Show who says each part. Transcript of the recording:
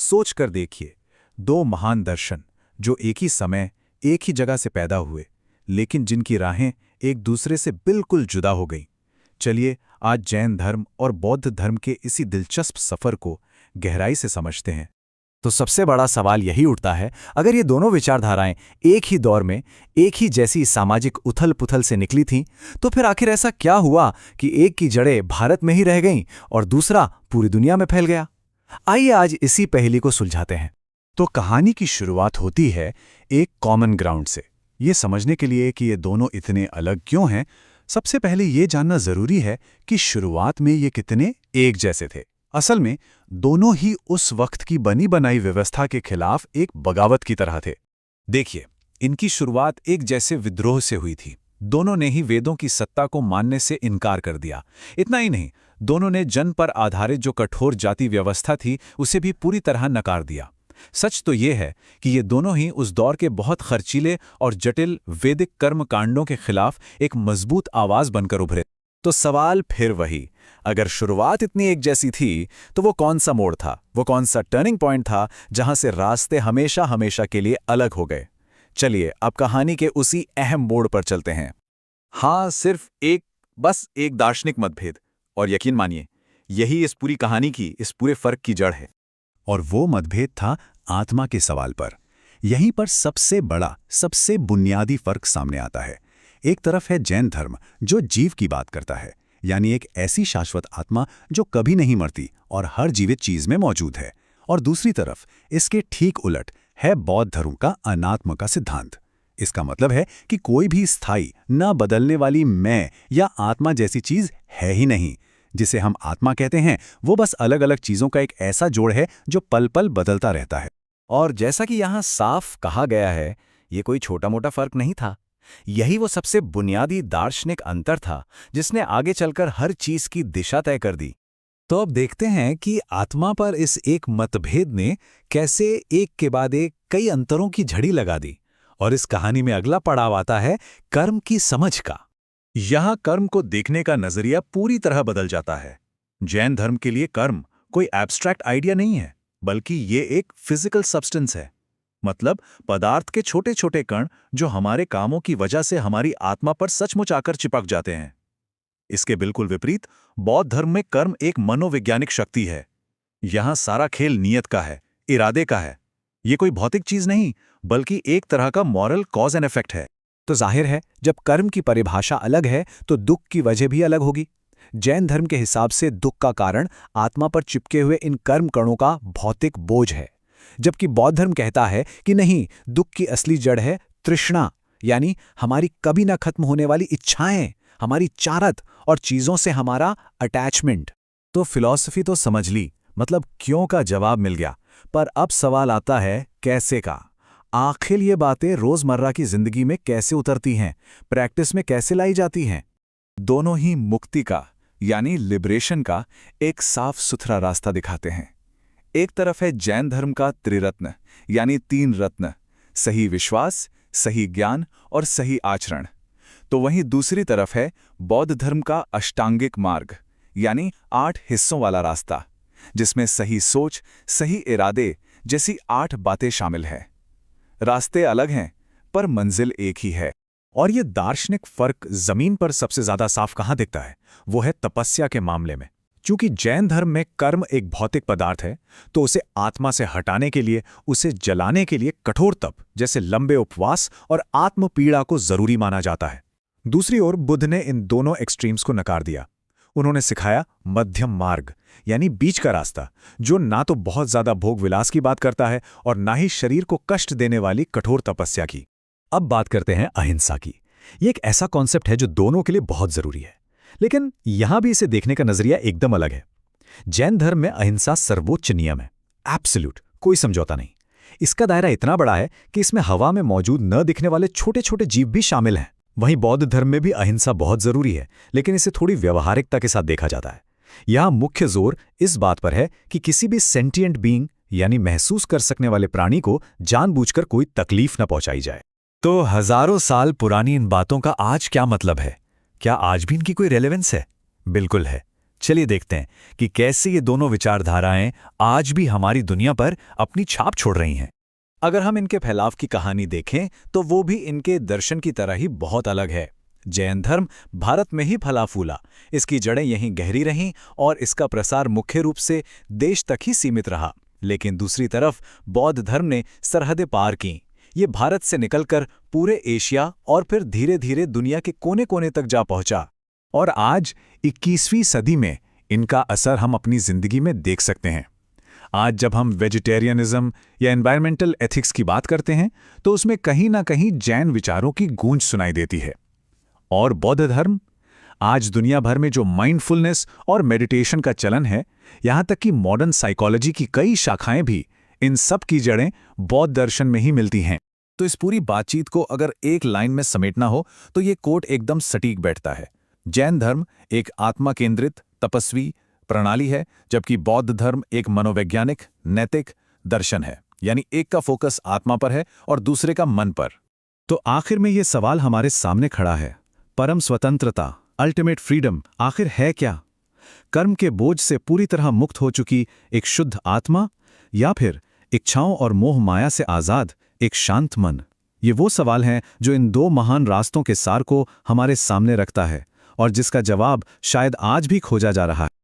Speaker 1: सोच कर देखिए, दो महान दर्शन जो एक ही समय एक ही जगह से पैदा हुए, लेकिन जिनकी राहें एक दूसरे से बिल्कुल जुदा हो गईं। चलिए आज जैन धर्म और बौद्ध धर्म के इसी दिलचस्प सफर को गहराई से समझते हैं।
Speaker 2: तो सबसे बड़ा सवाल यही उठता है, अगर ये दोनों विचारधाराएं एक ही दौर में एक ही जैसी सामाजिक उथल-पुथल से निकली थीं, तो फिर आखिर ऐसा क्या हुआ कि एक की जड़ें भारत में ही रह गईं और दूसरा पूरी दुनिया में फैल गया? आइए आज इसी पहेली को सुलझाते हैं।
Speaker 1: तो कहानी की शुरुआत होती है एक कॉमन ग्राउंड से। ये समझने के लिए कि ये दोनों इतने अलग क्यों हैं, सबसे पहले ये जानना जरूरी है कि शुरुआत में ये कितने एक जैसे थे। असल में दोनों ही उस वक्त की बनी बनाई व्यवस्था के खिलाफ एक बगावत की तरह थे। देखिए, इनकी शुरुआत एक जैसे विद्रोह से हुई थी। दोनों ने ही वेदों की सत्ता को मानने से इनकार कर दिया। इतना ही नहीं, दोनों ने जन पर आधारित जो कठोर जाति व्यवस्था थी उसे भी पूरी तरह नकार दिया। सच तो ये है कि ये दोनों ही उस दौर के बहुत खर्चीले और जटिल वैदिक कर्म कांडों के खिलाफ एक मजबूत आवाज बनकर उभरे। तो सवाल फिर वही, अगर शुरुआत इतनी एक जैसी थी तो वो कौन सा मोड़ था, वो कौन सा टर्निंग पॉइंट था जहां से रास्ते हमेशा हमेशा के लिए अलग हो गए? चलिए अब कहानी के उसी अहम मोड़ पर चलते हैं। हाँ, सिर्फ एक, बस एक दार्शनिक मतभेद, और यकीन मानिए यही इस पूरी कहानी की, इस पूरे फर्क की जड़ है।
Speaker 3: और वो मतभेद था आत्मा के सवाल पर। यहीं पर सबसे बड़ा, सबसे बुनियादी फर्क सामने आता है। एक तरफ है जैन धर्म जो जीव की बात करता है, यानी एक ऐसी शाश्वत आत्मा जो कभी नहीं मरती और हर जीवित चीज में मौजूद है। और दूसरी तरफ इसके ठीक उलट है बौद्ध धर्म का अनात्म का सिद्धांत। इसका मतलब है कि कोई भी स्थायी, न बदलने वाली मैं या आत्मा जैसी चीज है ही नहीं। जिसे हम आत्मा कहते हैं वो बस अलग अलग चीजों का एक ऐसा जोड़ है जो पल पल बदलता रहता है।
Speaker 2: और जैसा कि यहाँ साफ कहा गया है, ये कोई छोटा मोटा फर्क नहीं था। यही वो सबसे बुनियादी दार्शनिक अंतर था जिसने आगे चलकर हर चीज की दिशा तय कर दी।
Speaker 1: तो अब देखते हैं कि आत्मा पर इस एक मतभेद ने कैसे एक के बाद एक कई अंतरों की झड़ी लगा दी। और इस कहानी में अगला पड़ाव आता है कर्म की समझ का। यहां कर्म को देखने का नजरिया पूरी तरह बदल जाता है। जैन धर्म के लिए कर्म कोई एब्स्ट्रैक्ट आइडिया नहीं है, बल्कि ये एक फिजिकल सब्सटेंस है। मतलब पदार्थ के छोटे छोटे कण जो हमारे कामों की वजह से हमारी आत्मा पर सचमुच आकर चिपक जाते हैं। इसके बिल्कुल विपरीत बौद्ध धर्म में कर्म एक मनोवैज्ञानिक शक्ति है। यहां सारा खेल नियत का है, इरादे का है। ये कोई भौतिक चीज नहीं, बल्कि एक तरह का मॉरल कॉज एंड इफेक्ट है।
Speaker 2: तो जाहिर है, जब कर्म की परिभाषा अलग है तो दुख की वजह भी अलग होगी। जैन धर्म के हिसाब से दुख का कारण आत्मा पर चिपके हुए इन कर्म कणों का भौतिक बोझ है, जबकि बौद्ध धर्म कहता है कि नहीं, दुख की असली जड़ है तृष्णा, यानी हमारी कभी ना खत्म होने वाली इच्छाएं, हमारी चाहत और चीजों से हमारा अटैचमेंट।
Speaker 1: तो फिलॉसफी तो समझ ली, मतलब क्यों का जवाब मिल गया, पर अब सवाल आता है कैसे का। आखिर ये बातें रोजमर्रा की जिंदगी में कैसे उतरती हैं, प्रैक्टिस में कैसे लाई जाती हैं? दोनों ही मुक्ति का, यानी लिबरेशन का एक साफ सुथरा रास्ता दिखाते हैं। एक तरफ है जैन धर्म का त्रिरत्न, यानी 3 रत्न, सही विश्वास, सही ज्ञान और सही आचरण। तो वहीं दूसरी तरफ है बौद्ध धर्म का अष्टांगिक मार्ग, यानी 8 हिस्सों वाला रास्ता, जिसमें सही सोच, सही इरादे जैसी 8 बातें शामिल हैं। रास्ते अलग हैं, पर मंजिल एक ही है। और ये दार्शनिक फर्क जमीन पर सबसे ज्यादा साफ कहां दिखता है, वो है तपस्या के मामले में। क्योंकि जैन धर्म में कर्म एक भौतिक पदार्थ है, तो उसे आत्मा से हटाने के लिए, उसे जलाने के लिए कठोर तप जैसे लंबे उपवास और आत्म पीड़ा को जरूरी माना जाता है। दूसरी ओर बुद्ध ने इन दोनों एक्सट्रीम्स को नकार दिया। उन्होंने सिखाया मध्यम मार्ग, यानी बीच का रास्ता, जो ना तो बहुत ज्यादा भोग विलास की बात करता है और ना ही शरीर को कष्ट देने वाली कठोर तपस्या की।
Speaker 2: अब बात करते हैं अहिंसा की। ये एक ऐसा कॉन्सेप्ट है जो दोनों के लिए बहुत जरूरी है, लेकिन यहां भी इसे देखने का नजरिया एकदम अलग है। जैन धर्म में अहिंसा सर्वोच्च नियम है, एब्सोल्यूट, कोई समझौता नहीं। इसका दायरा इतना बड़ा है कि इसमें हवा में मौजूद न दिखने वाले छोटे छोटे जीव भी शामिल हैं। वहीं बौद्ध धर्म में भी अहिंसा बहुत जरूरी है, लेकिन इसे थोड़ी व्यवहारिकता के साथ देखा जाता है। यहां मुख्य जोर इस बात पर है कि किसी भी सेंटिएंट बीइंग, यानी महसूस कर सकने वाले प्राणी को जानबूझकर कोई तकलीफ न पहुंचाई जाए।
Speaker 1: तो हजारों साल पुरानी इन बातों का आज क्या मतलब है? क्या आज भी इनकी कोई रेलेवेंस है? बिल्कुल है।
Speaker 2: चलिए देखते हैं कि कैसे ये दोनों विचारधाराएं आज भी हमारी दुनिया पर अपनी छाप छोड़ रही हैं।
Speaker 1: अगर हम इनके फैलाव की कहानी देखें तो वो भी इनके दर्शन की तरह ही बहुत अलग है। जैन धर्म भारत में ही फला फूला, इसकी जड़ें यहीं गहरी रहीं और इसका प्रसार मुख्य रूप से देश तक ही सीमित रहा। लेकिन दूसरी तरफ बौद्ध धर्म ने सरहदें पार कीं। ये भारत से निकलकर पूरे एशिया और फिर धीरे धीरे दुनिया के कोने कोने तक जा पहुंचा।
Speaker 3: और आज 21वीं सदी में इनका असर हम अपनी जिंदगी में देख सकते हैं। आज जब हम वेजिटेरियनिज्म या एनवायरमेंटल एथिक्स की बात करते हैं तो उसमें कहीं ना कहीं जैन विचारों की गूंज सुनाई देती है। और बौद्ध धर्म आज दुनिया भर में जो माइंडफुलनेस और मेडिटेशन का चलन है, यहाँ तक कि मॉडर्न साइकोलॉजी की कई शाखाएं भी, इन सब की जड़ें बौद्ध दर्शन में ही मिलती हैं। तो इस पूरी बातचीत को अगर एक लाइन में समेटना हो तो ये कोट एकदम सटीक बैठता है। जैन धर्म एक आत्मा केंद्रित तपस्वी प्रणाली है, जबकि बौद्ध धर्म एक मनोवैज्ञानिक नैतिक दर्शन है। यानी एक का फोकस आत्मा पर है और दूसरे का मन पर।
Speaker 2: तो आखिर में ये सवाल हमारे सामने खड़ा है, परम स्वतंत्रता, अल्टीमेट फ्रीडम आखिर है क्या? कर्म के बोझ से पूरी तरह मुक्त हो चुकी एक शुद्ध आत्मा, या फिर इच्छाओं और मोह माया से आजाद एक शांत मन? ये वो सवाल हैं जो इन दो महान रास्तों के सार को हमारे सामने रखता है और जिसका जवाब शायद आज भी खोजा जा रहा है।